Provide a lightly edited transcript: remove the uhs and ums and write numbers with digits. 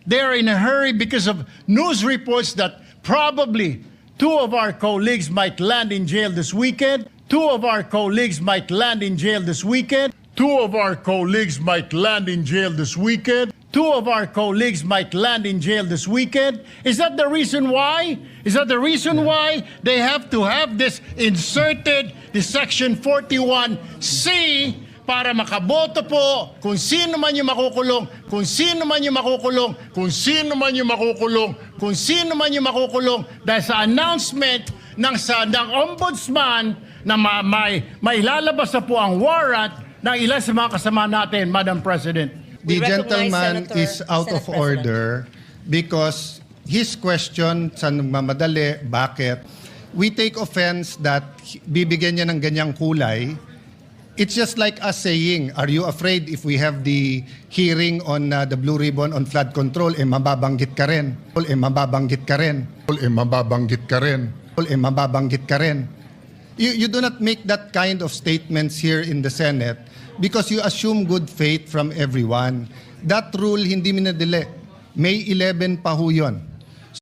they are in a hurry because of news reports that probably two of our colleagues might land in jail this weekend. Two of our colleagues might land in jail this weekend. Two of our colleagues might land in jail this weekend. Two of our colleagues might land in jail this weekend. Is that the reason why? Is that the reason why they have to have this inserted, this Section 41C, para makaboto po kung sino man yung makukulong, kung sino man yung makukulong, kung sino man yung makukulong, kung sino man yung makukulong dahil sa announcement ng ombudsman na may lalabas na po ang warrant ng ilan sa mga kasama natin, Madam President. The gentleman is out of order because his question sa nagmamadali, bakit? We take offense that bibigyan niya ng ganyang kulay. It's just like us saying, are you afraid if we have the hearing on the Blue Ribbon on flood control, mababanggit ka rin. Mababanggit ka rin. Mababanggit ka rin. Mababanggit ka rin. You do not make that kind of statements here in the Senate because you assume good faith from everyone. That rule hindi minadali. May 11 pa ho yun.